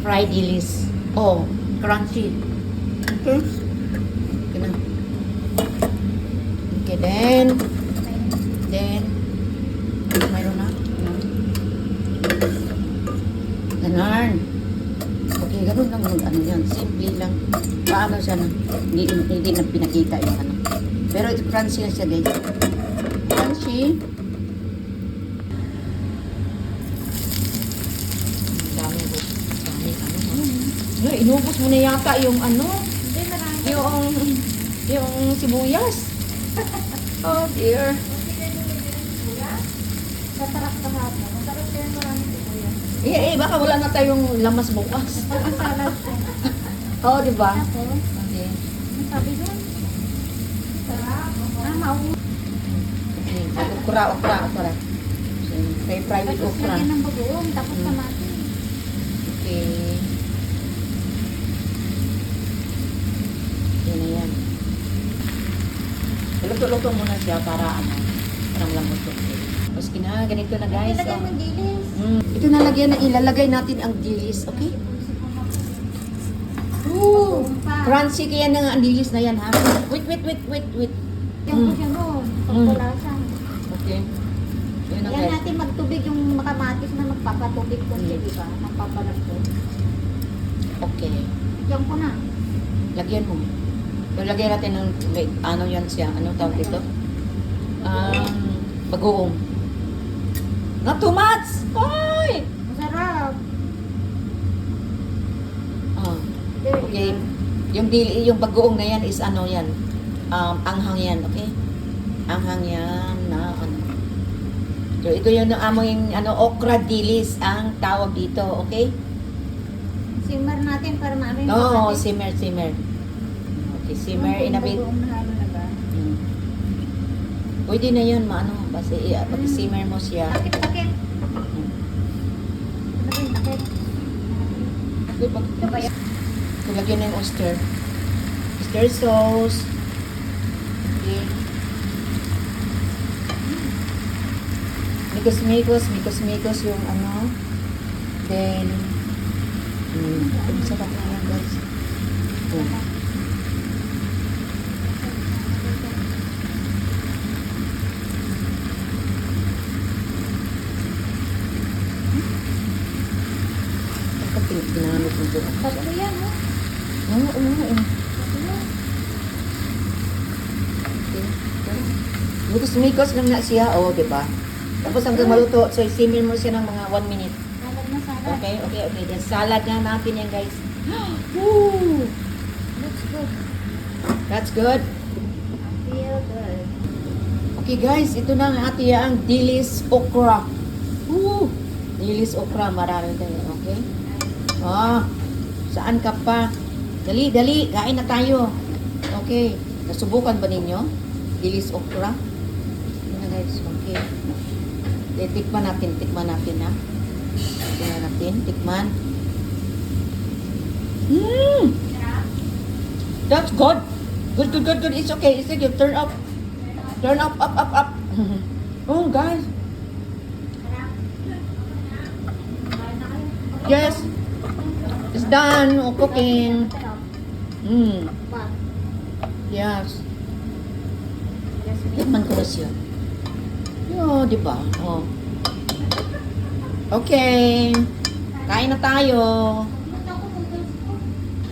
fried dilis. Oh, crunchy. Okay. Okay na. Okay, then, mayroon na. Ganon. Okay, ganun lang mag ano yan. Simple lang. Paano siya na, hindi na pinakita yung ano. Pero ito crunchy na siya, guys. Crunchy. Dami po. Inubos mo na yata yung ano. Hindi, marami. Yung sibuyas. Oh dear. Masarap ka hapon. Masarap kaya marami sibuyas. Baka wala na tayong lamas bukas. Ang salad ko. Oo, di ba? Ako, Okay. ang sabi doon. Sarap. Mauwi. Okay. Okra. Fry with Tapos okra. lagyan ng bagoong, tapos kamatis. Okay. Yan na yan. Luto-luto muna siya para parang lambot yung tapos ganito na guys. Ilagay mo dilis. Ito ilalagay natin ang dilis, okay? Ooh! Crunchy kaya na ang dilis na yan, ha? Wait. Yung ko siya noon. Pagkulasa. Okay. Yun na Yan guys. natin magtubig yung makamatis na magpapatubig ko siya, di ba? Magpapalag ko. Okay. Yan ko na. Lagyan mo. Lagyan natin ng, ano yan siya, anong tawag dito? Bagoong. Not too much! Ay! Masarap. Oh, okay. Yung bagoong na yan is ano yan? Anghang yan, okay? Anghang yan na ano. So, ito yung aming okra dilis ang tawag dito, okay? Simmer natin para maaming Oo, kamatis. simmer. Okay, simmer in a bit. Bagoong na ano na ba? Pwede na yun, pag-simmer mo siya. Takip. Ano ba yung takip? Ito ba yan? Lagyan ng oyster sauce. Okay. Mikos yung ano. Then, sarap na yan guys. Ginamit mo doon. Tatlo yan, no? Oo. Tatlo. Mikos lang na siya, di ba? Tapos hanggang maluto, so simmer mo siya ng mga 1 minute. Salad na salad. Okay. Then salad na natin yan, guys. Woo! Looks good. That's good. Feel good. Okay, guys, ito na ang ang dilis okra. Woo! Dilis okra, marami tayo, okay? Saan ka pa? Dali, kain na tayo. Okay. Nasubukan ba ninyo? Dilis okra? Yun na guys, okay. Tikman natin ha. Tingnan natin, tikman. That's good. Good. It's okay. Turn up. Up. Oh, guys. Yes. It's done. Cooking. Yes. Tikman ko na siya. Di ba? Okay. Kain na tayo.